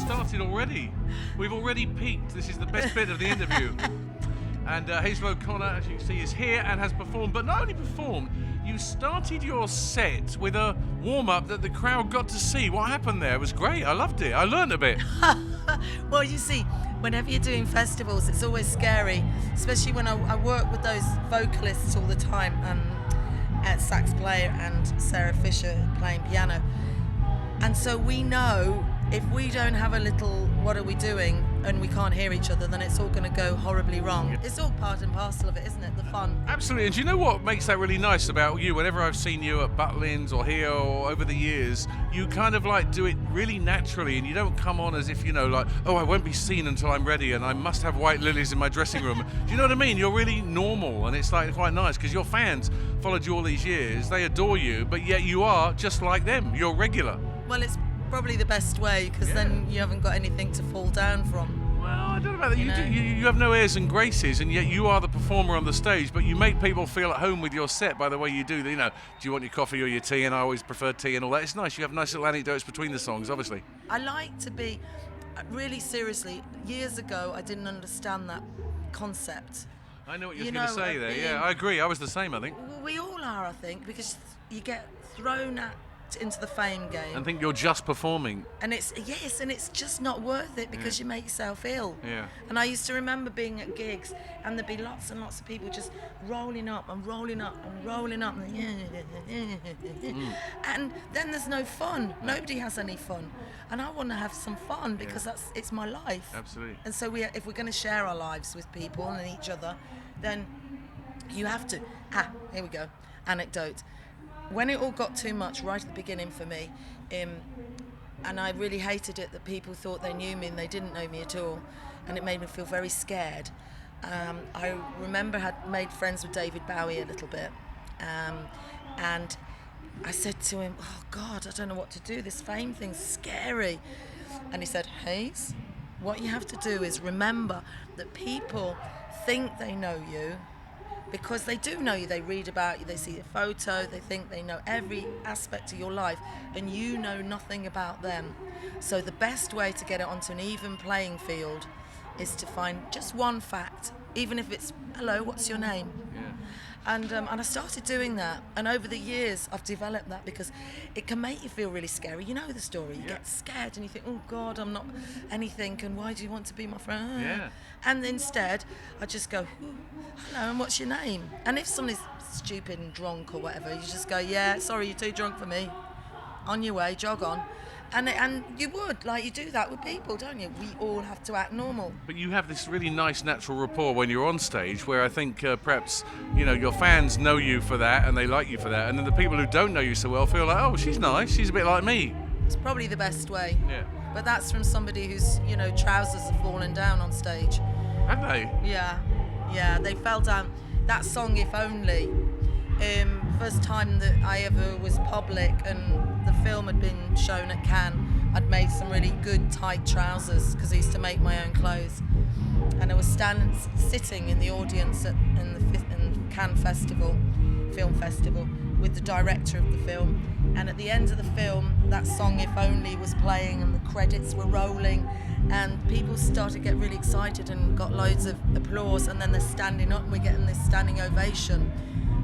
started already. We've already peaked. This is the best bit of the interview. And Hazel O'Connor, as you can see, is here and has performed. But not only performed, you started your set with a warm-up that the crowd got to see. What happened there? It was great. I loved it. I learned a bit. Well, you see, whenever you're doing festivals, it's always scary, especially when I work with those vocalists all the time, sax player and Sarah Fisher playing piano. And so we know if we don't have a little what are we doing and we can't hear each other, then it's all going to go horribly wrong. It's all part and parcel of it, isn't it? The fun. Absolutely. And do you know what makes that really nice about you? Whenever I've seen you at Butlins or here or over the years, you kind of like do it really naturally, and you don't come on as if, you know, like, oh, I won't be seen until I'm ready and I must have white lilies in my dressing room. Do you know what I mean? You're really normal, and it's like quite nice because your fans followed you all these years. They adore you, but yet you are just like them. You're regular. Well, it's probably the best way because then you haven't got anything to fall down from. Well, I don't know about that. You have no airs and graces, and yet you are the performer on the stage, but you make people feel at home with your set by the way you do. You know, do you want your coffee or your tea? And I always prefer tea and all that. It's nice. You have nice little anecdotes between the songs, obviously. I like to be, really seriously, years ago I didn't understand that concept. I know what you're going to say there. Yeah, I agree. I was the same, I think. Well, we all are, I think, because you get thrown into the fame game. And think you're just performing. And it's just not worth it because you make yourself ill. Yeah. And I used to remember being at gigs and there'd be lots and lots of people just rolling up and rolling up and rolling up and then there's no fun. Nobody has any fun. And I want to have some fun because it's my life. Absolutely. And so if we're going to share our lives with people and each other, then you have to. Here we go. Anecdote. When it all got too much right at the beginning for me, and I really hated it that people thought they knew me and they didn't know me at all, and it made me feel very scared. I remember I had made friends with David Bowie a little bit, and I said to him, oh God, I don't know what to do, this fame thing's scary. And he said, Hayes, what you have to do is remember that people think they know you, because they do know you, they read about you, they see your photo, they think they know every aspect of your life, and you know nothing about them. So the best way to get it onto an even playing field is to find just one fact, even if it's, hello, what's your name? Yeah. And I started doing that, and over the years I've developed that because it can make you feel really scary. You know the story, you get scared and you think, oh God, I'm not anything, and why do you want to be my friend? Yeah. And instead I just go, hello, and what's your name? And if somebody's stupid and drunk or whatever, you just go, yeah, sorry, you're too drunk for me, on your way, jog on. And you would, like, you do that with people, don't you? We all have to act normal. But you have this really nice natural rapport when you're on stage, where I think perhaps, you know, your fans know you for that and they like you for that, and then the people who don't know you so well feel like, oh, she's nice, she's a bit like me. It's probably the best way. Yeah. But that's from somebody whose, you know, trousers have fallen down on stage. Have they? Yeah, they fell down. That song, If Only, first time that I ever was public and the film had been shown at Cannes, I'd made some really good tight trousers because I used to make my own clothes. And I was sitting in the audience in the Cannes Film Festival, with the director of the film. And at the end of the film, that song If Only was playing and the credits were rolling, and people started to get really excited and got loads of applause, and then they're standing up and we're getting this standing ovation.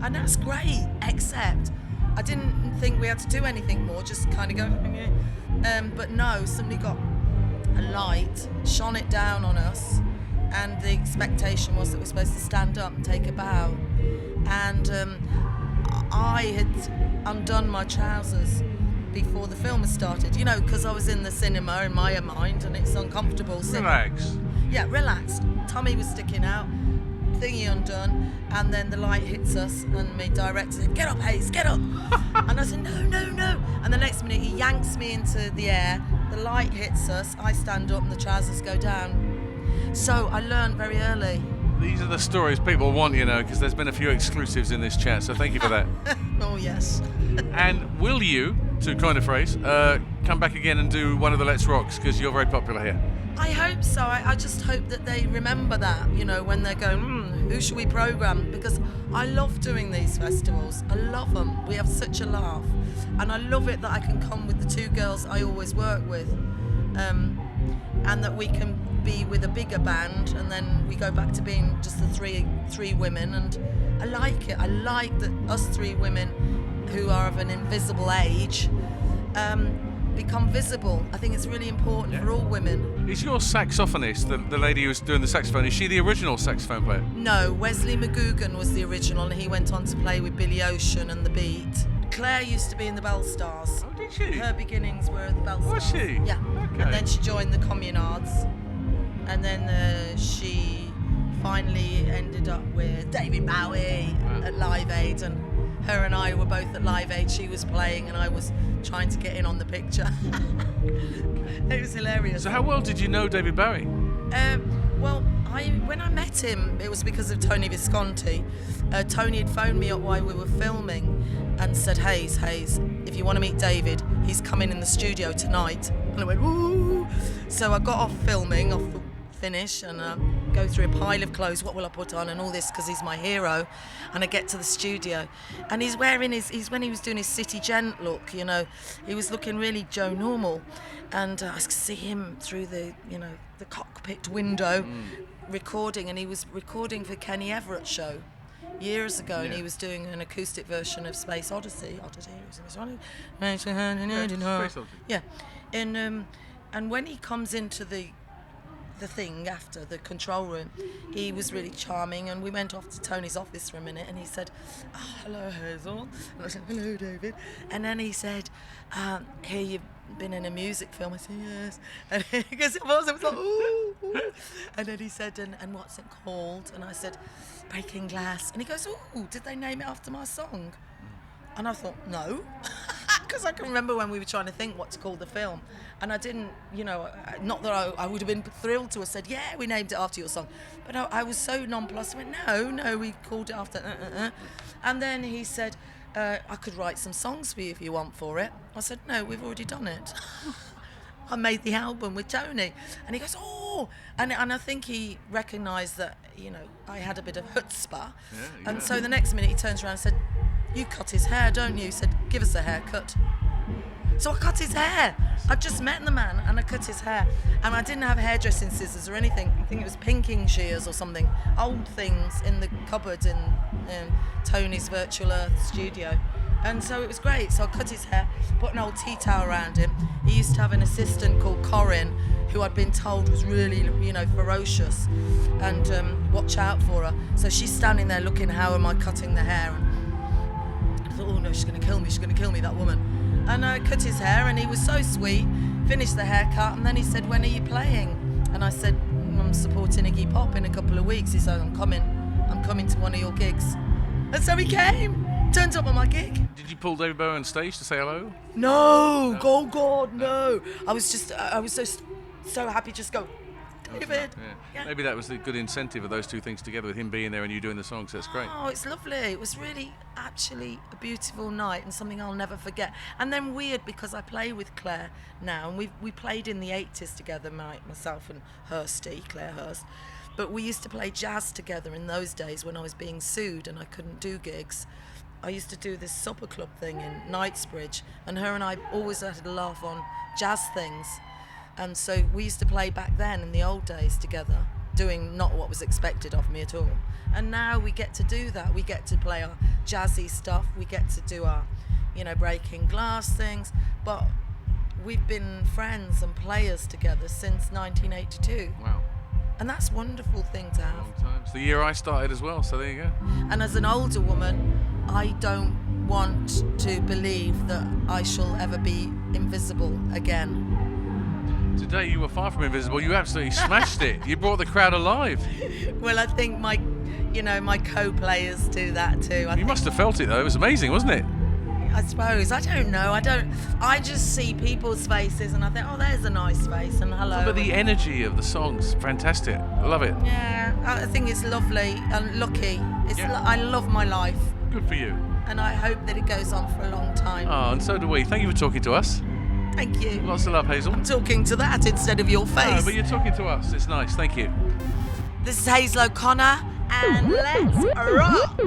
And that's great, except I didn't think we had to do anything more, just kind of go, but no, somebody got a light, shone it down on us, and the expectation was that we're supposed to stand up and take a bow. And I had undone my trousers before the film had started, you know, because I was in the cinema in my mind and it's uncomfortable. Relax. Yeah, relaxed. Tummy was sticking out, thingy undone, and then the light hits us and my director said, get up, Hayes, get up. And I said, no. And the next minute he yanks me into the air, the light hits us, I stand up and the trousers go down. So I learned very early. These are the stories people want, you know, because there's been a few exclusives in this chat, so thank you for that. Oh, yes. And will you, to coin a phrase, come back again and do one of the Let's Rocks, because you're very popular here? I hope so. I just hope that they remember that, you know, when they're going, who should we programme? Because I love doing these festivals. I love them. We have such a laugh. And I love it that I can come with the two girls I always work with. and that we can be with a bigger band, and then we go back to being just the three women. And I like it. I like that us three women who are of an invisible age become visible. I think it's really important for all women. Is your saxophonist, the lady who's doing the saxophone, is she the original saxophone player? No, Wesley McGugan was the original, and he went on to play with Billy Ocean and The Beat. Claire used to be in the Bell Stars. Oh, did she? Her beginnings were at the Bell Stars. Was she? Yeah. Okay. And then she joined the Communards, and then she finally ended up with David Bowie at Live Aid, and her and I were both at Live Aid. She was playing and I was trying to get in on the picture. It was hilarious. So how well did you know David Bowie? Well, when I met him, it was because of Tony Visconti. Tony had phoned me up while we were filming and said, Hayes, if you want to meet David, he's coming in the studio tonight. And I went, ooh. So I got off filming, off the finish, and go through a pile of clothes. What will I put on and all this, because he's my hero. And I get to the studio, and he's wearing when he was doing his City Gent look, you know, he was looking really Joe Normal, and I could see him through the cockpit window recording, and he was recording for Kenny Everett's show years ago, and he was doing an acoustic version of Space Odyssey. Yeah, and when he comes into the thing after the control room, he was really charming, and we went off to Tony's office for a minute, and he said, oh, hello Hazel, and I said, hello David, and then he said, here you've been in a music film. I said, yes, and he goes, it was like, ooh. And then he said, and what's it called? And I said, Breaking Glass. And he goes, ooh, did they name it after my song? And I thought, no, because I can remember when we were trying to think what to call the film, and I didn't, not that I would have been thrilled to have said, yeah, we named it after your song, but I was so nonplussed. I went, no, we called it after, And then he said, I could write some songs for you if you want for it. I said, no, we've already done it. I made the album with Tony. And he goes, oh, and I think he recognised that, I had a bit of chutzpah. And so the next minute he turns around and said, you cut his hair, don't you? He said, give us a haircut. So I cut his hair. I'd just met the man and I cut his hair. And I didn't have hairdressing scissors or anything. I think it was pinking shears or something. Old things in the cupboard in Tony's Virtual Earth studio. And so it was great. So I cut his hair, put an old tea towel around him. He used to have an assistant called Corinne, who I'd been told was really, ferocious, and watch out for her. So she's standing there looking, how am I cutting the hair? And I thought, oh no, she's going to kill me, that woman. And I cut his hair, and he was so sweet, finished the haircut, and then he said, when are you playing? And I said, I'm supporting Iggy Pop in a couple of weeks. He said, I'm coming to one of your gigs. And so he came, turned up on my gig. Did you pull David Bowie on stage to say hello? No, oh God, no. I was so happy, just go, David. Yeah. Maybe that was the good incentive of those two things together, with him being there and you doing the songs. That's great. Oh, it's lovely. It was really actually a beautiful night and something I'll never forget. And then weird, because I play with Claire now, and we played in the 80s together, myself and Claire Hurst. But we used to play jazz together in those days when I was being sued and I couldn't do gigs. I used to do this supper club thing in Knightsbridge, and her and I always had a laugh on jazz things. And so we used to play back then in the old days together, doing not what was expected of me at all. And now we get to do that. We get to play our jazzy stuff. We get to do our, breaking glass things. But we've been friends and players together since 1982. Wow. And that's a wonderful thing to have. Long time. It's the year I started as well, so there you go. And as an older woman, I don't want to believe that I shall ever be invisible again. Today you were far from invisible. You absolutely smashed it. You brought the crowd alive. Well, I think my co-players do that too. You must have felt it though. It was amazing, wasn't it? I suppose. I don't know. I just see people's faces and I think, oh, there's a nice face and hello. But the energy of the songs, fantastic. I love it. Yeah, I think it's lovely and lucky. I love my life. Good for you. And I hope that it goes on for a long time. Oh, and so do we. Thank you for talking to us. Thank you. Lots of love, Hazel. I'm talking to that instead of your face. No, but you're talking to us. It's nice. Thank you. This is Hazel O'Connor, and let's rock!